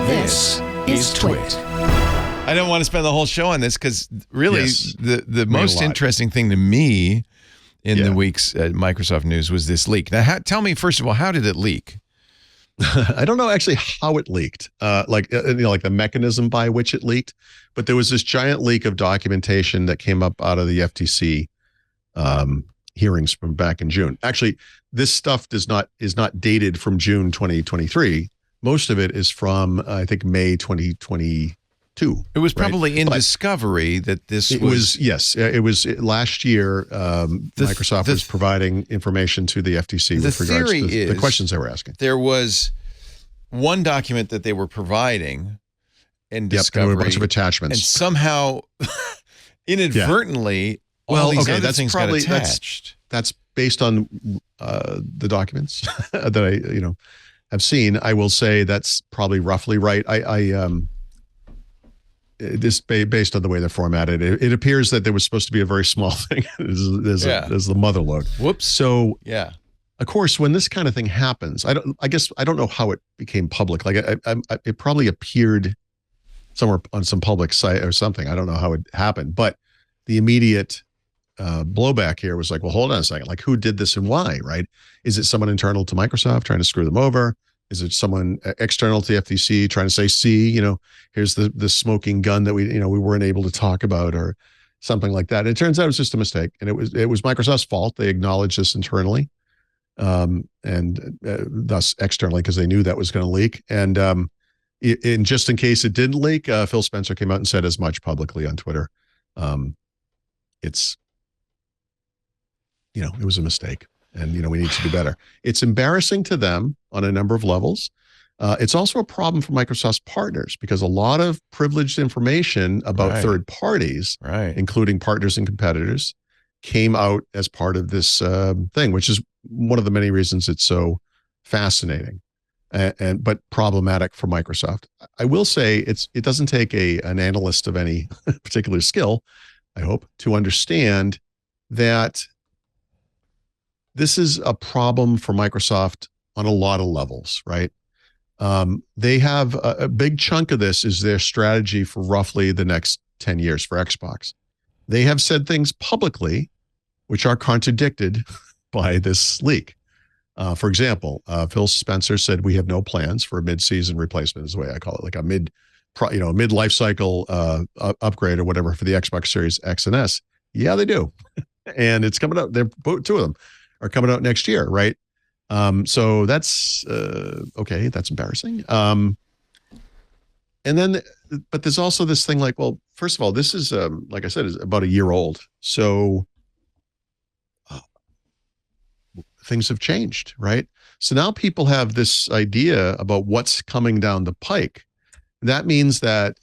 This is TWiT. I don't want to spend the whole show on this because really Yes, the most interesting thing to me in the week's Microsoft news was this leak. Now, tell me, first of all, how did it leak? I don't know actually how it leaked, like the mechanism by which it leaked, but there was this giant leak of documentation that came up out of the FTC hearings from back in June. Actually, this stuff is not dated from June 2023. Most of it is from I think May 2022. It was probably in discovery that this was. Yes, it was last year. Microsoft was providing information to the FTC with regards to the questions they were asking. There was one document that they were providing in discovery. There were a bunch of attachments. And somehow, inadvertently, all these other things got attached. That's based on the documents that I have seen. I will say that's probably roughly right. This based on the way they're formatted, it appears that there was supposed to be a very small thing. There's the mother load. Whoops. So of course, when this kind of thing happens, I don't know how it became public. Like it probably appeared somewhere on some public site or something. I don't know how it happened, but the immediate blowback here was like, well, hold on a second. Like, who did this and why? Right? Is it someone internal to Microsoft trying to screw them over? Is it someone external to the FTC trying to say, see, here's the smoking gun that we weren't able to talk about or something like that? It turns out it was just a mistake, and it was Microsoft's fault. They acknowledged this internally, and thus externally because they knew that was going to leak. And just in case it didn't leak, Phil Spencer came out and said as much publicly on Twitter. It was a mistake. And, we need to do better. It's embarrassing to them on a number of levels. It's also a problem for Microsoft's partners because a lot of privileged information about third parties, including partners and competitors, came out as part of this thing, which is one of the many reasons it's so fascinating but problematic for Microsoft. I will say it doesn't take an analyst of any particular skill, I hope, to understand that this is a problem for Microsoft on a lot of levels, right? They have a big chunk of this is their strategy for roughly the next 10 years for Xbox. They have said things publicly which are contradicted by this leak. For example, Phil Spencer said we have no plans for a mid-season replacement, is the way I call it, like a mid-life cycle upgrade or whatever for the Xbox Series X and S. Yeah, they do. And it's coming up. They're two of them are coming out next year, right? So that's okay. That's embarrassing. And then, but there's also this thing like, well, first of all, this is like I said, is about a year old. So things have changed, right? So now people have this idea about what's coming down the pike. That means that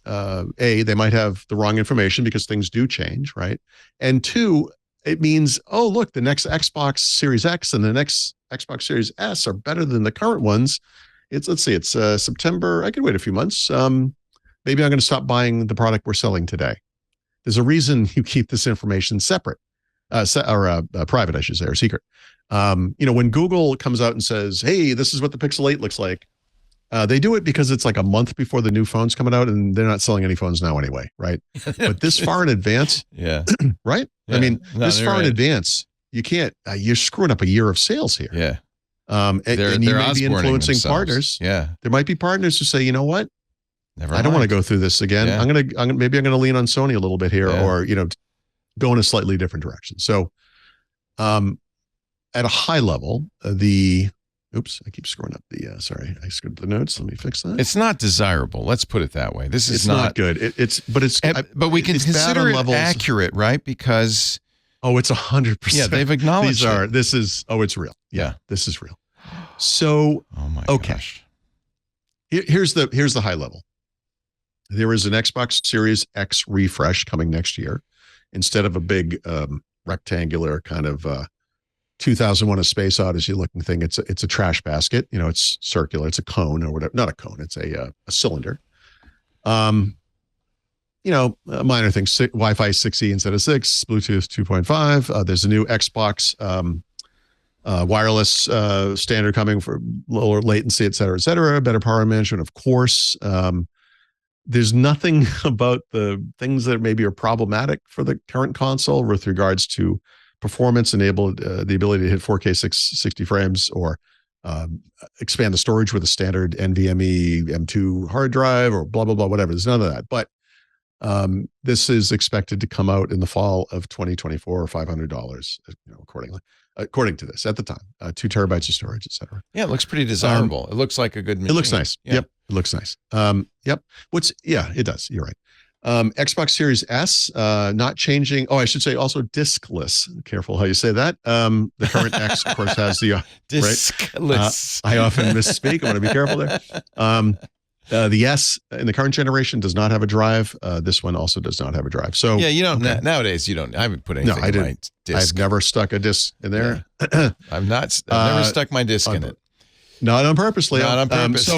they might have the wrong information because things do change, right? And two, it means, oh, look, the next Xbox Series X and the next Xbox Series S are better than the current ones. Let's see, it's September. I could wait a few months. Maybe I'm going to stop buying the product we're selling today. There's a reason you keep this information separate, or private, I should say, or secret. When Google comes out and says, hey, this is what the Pixel 8 looks like, they do it because it's like a month before the new phone's coming out and they're not selling any phones now anyway, right? But this far in advance, right? Yeah. I mean, this far in advance, you can't, you're screwing up a year of sales here. Yeah. And you may be influencing partners. Yeah. There might be partners who say, you know what? I don't want to go through this again. Yeah. Maybe I'm going to lean on Sony a little bit here or, go in a slightly different direction. So at a high level, oops, I keep screwing up sorry, I screwed up the notes. Let me fix that. It's not desirable. Let's put it that way. It's not good. But we can consider it accurate, right? Because it's 100%. Yeah, they've acknowledged it's real. Yeah, this is real. So, gosh. Here's the high level. There is an Xbox Series X refresh coming next year. Instead of a big rectangular kind of 2001: A Space Odyssey looking thing, it's a trash basket. It's circular. It's a cone or whatever. Not a cone. It's a cylinder. Minor things. Wi-Fi 6E instead of 6. Bluetooth 2.5. There's a new Xbox wireless standard coming for lower latency, et cetera, better power management, of course. There's nothing about the things that maybe are problematic for the current console with regards to performance, the ability to hit 4K 60 frames, or expand the storage with a standard NVMe M2 hard drive, or blah, blah, blah, whatever. There's none of that. But this is expected to come out in the fall of 2024, or $500, according to this at the time. 2 terabytes of storage, et cetera. Yeah, it looks pretty desirable. It looks like a good machine. It looks nice. Yeah. Yep, it looks nice. Yep. It does. You're right. Xbox Series S, not changing. Oh, I should say also diskless. Careful how you say that. The current X, of course, has the diskless. Right? I often misspeak. I want to be careful there. The S in the current generation does not have a drive. This one also does not have a drive. So yeah, you don't nowadays. You don't. I haven't put anything. No, I in didn't. my disc. I've never stuck a disc in there. Yeah. I've never stuck my disc in it. Not on purpose, Leo. Not on purpose.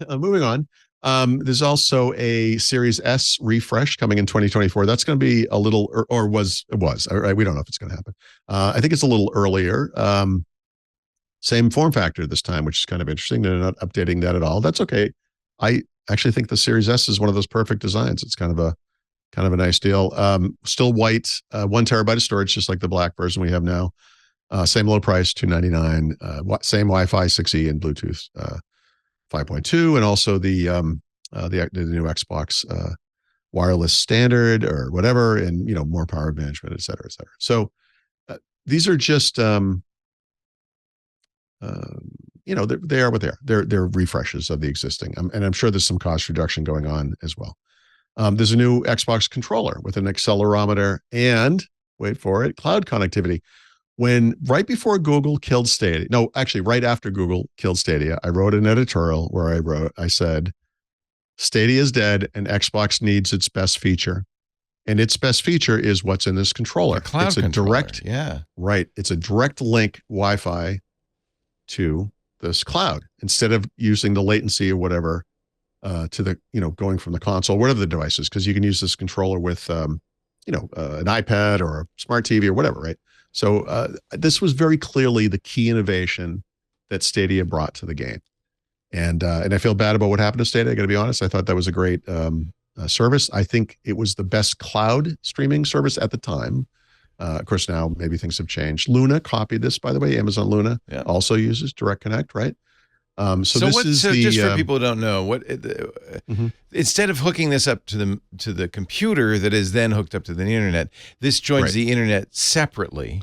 Moving on. There's also a Series S refresh coming in 2024. That's going to be a little, or was. Right? We don't know if it's going to happen. I think it's a little earlier. Same form factor this time, which is kind of interesting. They're not updating that at all. That's okay. I actually think the Series S is one of those perfect designs. It's kind of a nice deal. Still white, 1 terabyte of storage, just like the black version we have now. Same low price, $299. Same Wi-Fi 6E and Bluetooth 5.2, and also the new Xbox wireless standard or whatever, and more power management, et cetera, et cetera. So these are just they are what they are. They're refreshes of the existing, and I'm sure there's some cost reduction going on as well. There's a new Xbox controller with an accelerometer and, wait for it, cloud connectivity. Right before Google killed Stadia, no, actually right after Google killed Stadia, I wrote an editorial where I said, Stadia is dead and Xbox needs its best feature. And its best feature is what's in this controller. The cloud it's a controller, direct, yeah. Right. It's a direct link Wi-Fi to this cloud instead of using the latency or whatever to the, going from the console, whatever the device is, because you can use this controller with, an iPad or a smart TV or whatever, right? So this was very clearly the key innovation that Stadia brought to the game. And I feel bad about what happened to Stadia. I got to be honest. I thought that was a great service. I think it was the best cloud streaming service at the time. Of course, now maybe things have changed. Luna copied this, by the way. Amazon Luna also uses Direct Connect, right? So just for people who don't know, instead of hooking this up to the computer that is then hooked up to the internet, this joins the internet separately.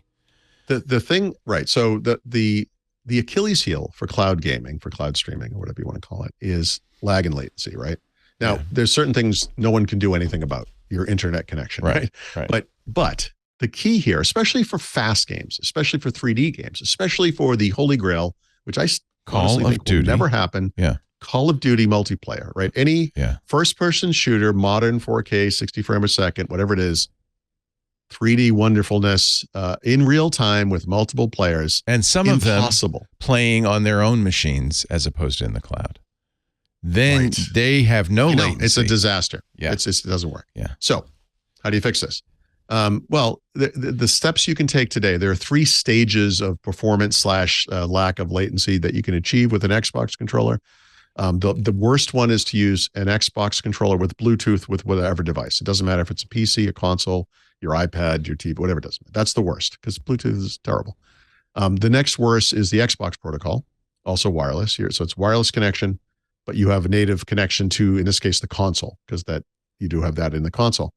The thing, right? So the Achilles heel for cloud gaming, for cloud streaming, or whatever you want to call it, is lag and latency, right? Now, there's certain things no one can do anything about, your internet connection, right? But the key here, especially for fast games, especially for 3D games, especially for the Holy Grail, which I honestly think will never happen. Yeah. Call of Duty multiplayer, right? Any first-person shooter, modern 4K, 60 frames a second, whatever it is, 3D wonderfulness in real time with multiple players. And some of them playing on their own machines as opposed to in the cloud. Then they have no latency. It's a disaster. Yeah. It doesn't work. Yeah. So how do you fix this? Well, the steps you can take today, there are 3 stages of performance / lack of latency that you can achieve with an Xbox controller. The worst one is to use an Xbox controller with Bluetooth with whatever device. It doesn't matter if it's a PC, a console, your iPad, your TV, whatever it does. That's the worst because Bluetooth is terrible. The next worst is the Xbox protocol, also wireless here. So it's wireless connection, but you have a native connection to, in this case, the console, because that you do have that in the console.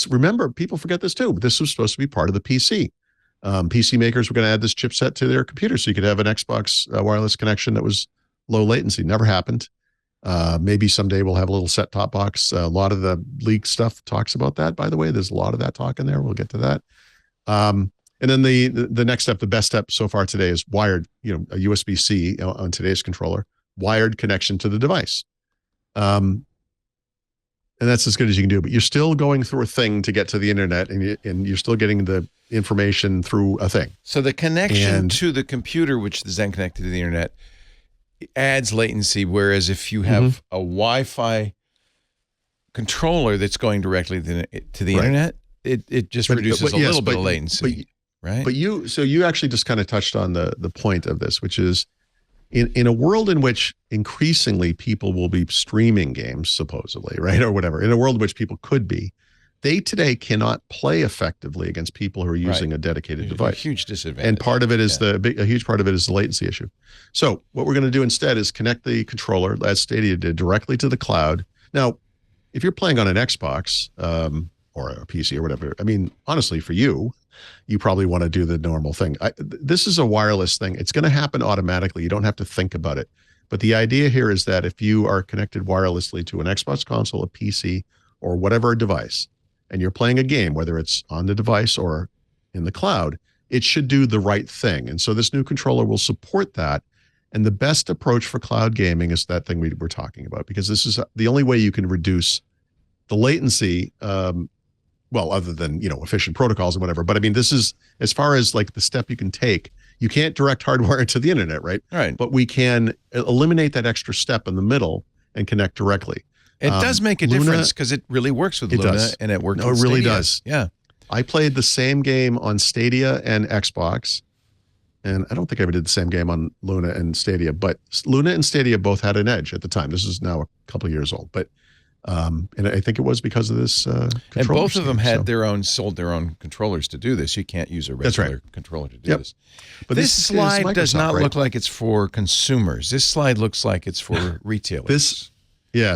Remember, people forget this too, but this was supposed to be part of the PC. PC makers were going to add this chipset to their computer so you could have an Xbox wireless connection that was low latency. Never happened. Maybe someday we'll have a little set-top box. A lot of the leak stuff talks about that, by the way. There's a lot of that talk in there. We'll get to that. And then the next step, the best step so far today is wired, a USB-C on today's controller, wired connection to the device. And that's as good as you can do, but you're still going through a thing to get to the internet, and you're still getting the information through a thing. So the connection to the computer, which is then connected to the internet, adds latency, whereas if you have a Wi-Fi controller that's going directly to the internet, it just reduces a little bit of latency. right? But you actually just kind of touched on the point of this, which is in a world in which increasingly people will be streaming games, supposedly, right? Or whatever, in a world in which people could be, they today cannot play effectively against people who are using a dedicated device. A huge disadvantage. And part of it is a huge part of it is the latency issue. So what we're going to do instead is connect the controller, as Stadia did, directly to the cloud. Now, if you're playing on an Xbox or a PC or whatever, I mean, honestly, for you probably want to do the normal thing. This is a wireless thing. It's going to happen automatically. You don't have to think about it. But the idea here is that if you are connected wirelessly to an Xbox console, a PC, or whatever device, and you're playing a game, whether it's on the device or in the cloud, it should do the right thing. And so this new controller will support that. And the best approach for cloud gaming is that thing we're talking about, because this is the only way you can reduce the latency, well, other than, efficient protocols and whatever. But I mean, this is, as far as like the step you can take, you can't direct hardwire to the internet, right? Right. But we can eliminate that extra step in the middle and connect directly. It does make a difference because it really works with Luna and it works with Stadia. It really does. Yeah. I played the same game on Stadia and Xbox, and I don't think I ever did the same game on Luna and Stadia, but Luna and Stadia both had an edge at the time. This is now a couple of years old, but and I think it was because of this controller. And both of them had sold their own controllers to do this. You can't use a regular controller to do this. But this slide does not look like it's for consumers. This slide looks like it's for retailers.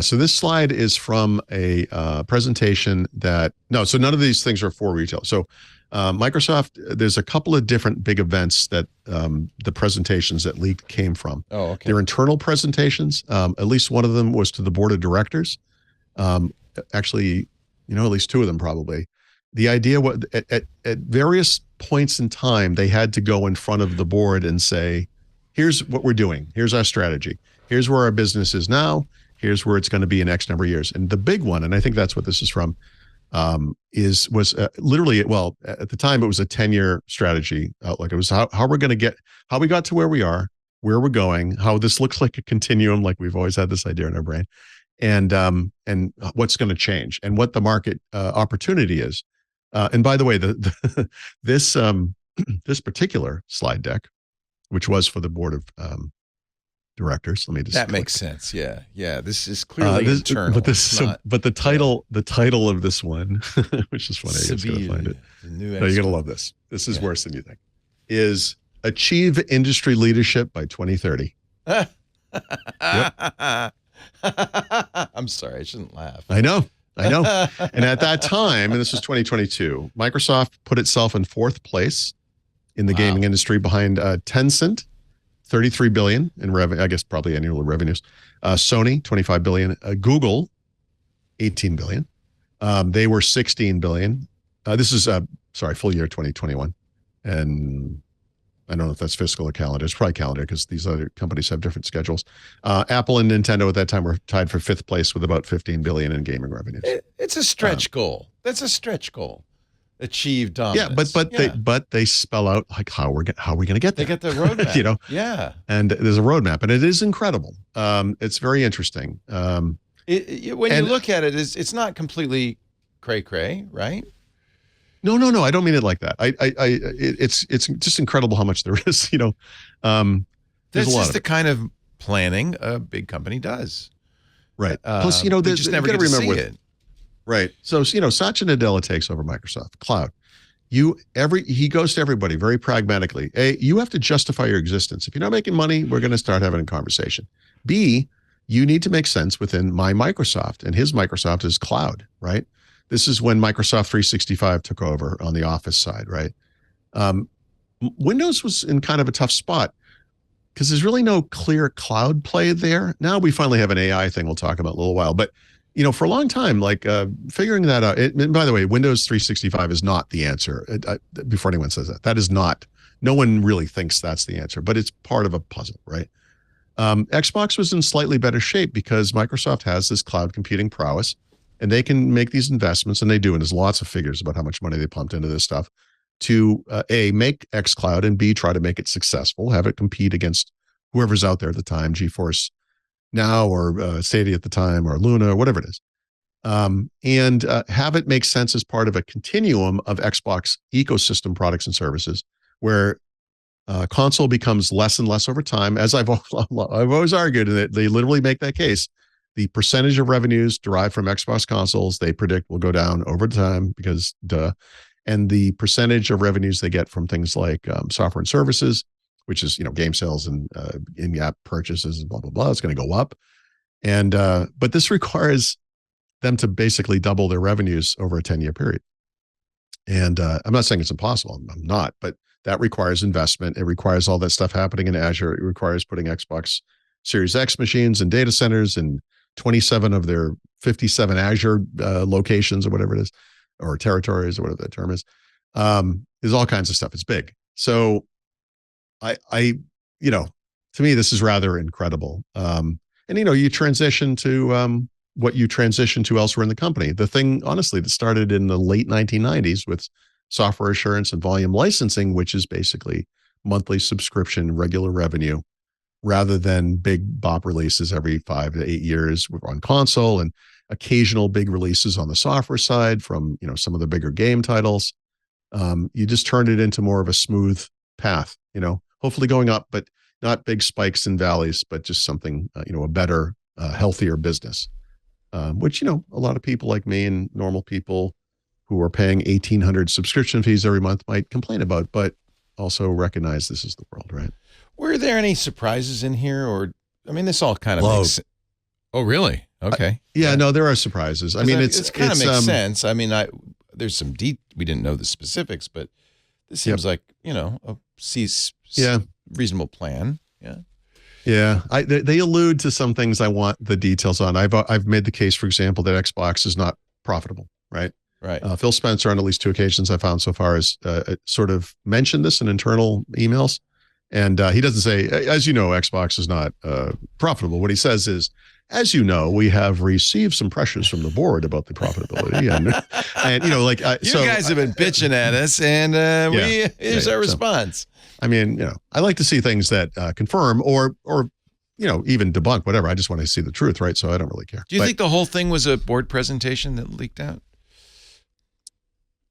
So this slide is from a presentation so none of these things are for retail. So Microsoft, there's a couple of different big events that the presentations that leaked came from. Oh, okay. They're internal presentations. At least one of them was to the board of directors. Actually, at least two of them probably. The idea was at various points in time, they had to go in front of the board and say, here's what we're doing. Here's our strategy. Here's where our business is now. Here's where it's going to be in X number of years. And the big one, and I think that's what this is from, was literally, well, at the time it was a 10-year strategy outlook. It was how we're going to get, how we got to where we are, where we're going, how this looks like a continuum, like we've always had this idea in our brain, and what's going to change and what the market opportunity is. And by the way, this particular slide deck, which was for the board of directors. Let me just. That makes sense. Yeah. This is clearly internal. But the title of this one, which is funny, I was going to find it. You're going to love this. This is worse than you think. Is achieve industry leadership by 2030. Yep. I'm sorry, I shouldn't laugh. I know. And at that time, and this was 2022, Microsoft put itself in 4th place in the gaming industry behind Tencent, 33 billion in revenue, I guess probably annual revenues. Sony, 25 billion. Google, 18 billion. They were 16 billion. This is, full year 2021. And I don't know if that's fiscal or calendar. It's probably calendar because these other companies have different schedules. Apple and Nintendo at that time were tied for 5th place with about 15 billion in gaming revenues. It's a stretch goal. That's a stretch goal. Achieve dominance. Yeah, but they spell out like how are we going to get there? They get the roadmap. Yeah. And there's a roadmap, and it is incredible. It's very interesting. When you look at it, it's not completely cray, right? No. I don't mean it like that. It's just incredible how much there is. There's This a lot is of the kind of planning a big company does. Right. Plus, they just never get to see it. Right. So, Satya Nadella takes over Microsoft Cloud. He goes to everybody very pragmatically. A, you have to justify your existence. If you're not making money, we're going to start having a conversation. B, you need to make sense within my Microsoft, and his Microsoft is cloud, right? This is when Microsoft 365 took over on the Office side, right? Windows was in kind of a tough spot because there's really no clear cloud play there. Now we finally have an AI thing we'll talk about in a little while, but for a long time, figuring that out. And by the way, Windows 365 is not the answer. Before anyone says that is not. No one really thinks that's the answer, but it's part of a puzzle, right? Xbox was in slightly better shape because Microsoft has this cloud computing prowess, and they can make these investments, and they do. And there's lots of figures about how much money they pumped into this stuff to A, make xCloud, and B, try to make it successful, have it compete against whoever's out there at the time, GeForce Now or Stadia at the time or Luna or whatever it is. and have it make sense as part of a continuum of Xbox ecosystem products and services, where console becomes less and less over time. As I've always argued, and they literally make that case, the percentage of revenues derived from Xbox consoles, they predict will go down over time because and the percentage of revenues they get from things like software and services, which is, game sales and in-app purchases and blah, blah, blah, it's going to go up. And but this requires them to basically double their revenues over a 10-year period. And I'm not saying it's impossible. I'm not, but that requires investment. It requires all that stuff happening in Azure. It requires putting Xbox Series X machines in data centers in 27 of their 57 Azure locations or whatever it is, or territories or whatever that term is. There's all kinds of stuff. It's big. So I to me, this is rather incredible. And, you transition to what you transition to elsewhere in the company. The thing, honestly, that started in the late 1990s with software assurance and volume licensing, which is basically monthly subscription, regular revenue, rather than big bop releases every 5 to 8 years on console and occasional big releases on the software side from, some of the bigger game titles. You just turned it into more of a smooth path, hopefully going up, but not big spikes and valleys, but just something, a better, healthier business, which, a lot of people like me and normal people who are paying 1,800 subscription fees every month might complain about, but also recognize this is the world, right? Were there any surprises in here? This all kind of makes sense. Oh, really? Okay. No, there are surprises. It kind of makes sense. There's some we didn't know the specifics, but this seems like, a reasonable plan. Yeah. Yeah. They allude to some things I want the details on. I've made the case, for example, that Xbox is not profitable, right? Right. Phil Spencer, on at least 2 occasions I found so far, has sort of mentioned this in internal emails. And he doesn't say, as you know, Xbox is not profitable. What he says is, as you know, we have received some pressures from the board about the profitability. and you guys have been bitching at us, and here's our response. I like to see things that confirm or even debunk, whatever. I just want to see the truth, right? So I don't really care. Do you think the whole thing was a board presentation that leaked out?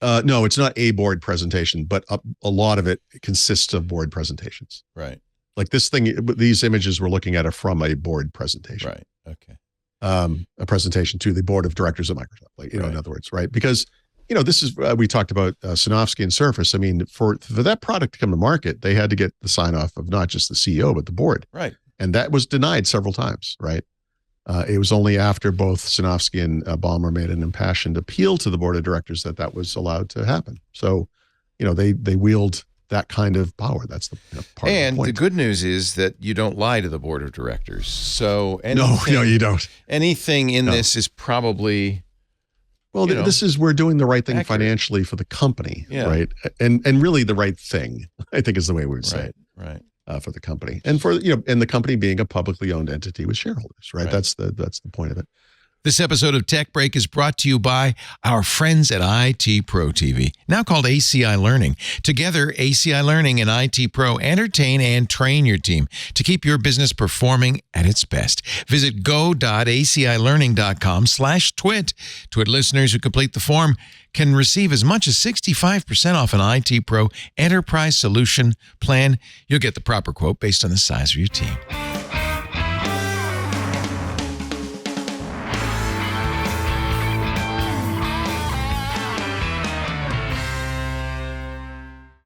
No, it's not a board presentation, but a lot of it consists of board presentations. Right. Like these images we're looking at are from a board presentation. Right. Okay. A presentation to the board of directors of Microsoft, in other words, right? Because, this is, we talked about Sinofsky and Surface. For that product to come to market, they had to get the sign off of not just the CEO, but the board. Right. And that was denied several times, right? It was only after both Sinofsky and Ballmer made an impassioned appeal to the board of directors that was allowed to happen. So, they wield that kind of power. That's the part and of the point. The good news is that you don't lie to the board of directors. So no, you don't. Anything in this is probably, this is, we're doing the right thing financially for the company, right? And really the right thing, I think, is the way we would say it. Right. For the company and for, and the company being a publicly owned entity with shareholders, right? That's the point of it. This episode of Tech Break is brought to you by our friends at IT Pro TV, now called ACI Learning. Together, ACI Learning and IT Pro entertain and train your team to keep your business performing at its best. Visit go.acilearning.com/twit. TWiT listeners who complete the form can receive as much as 65% off an IT Pro Enterprise Solution plan. You'll get the proper quote based on the size of your team.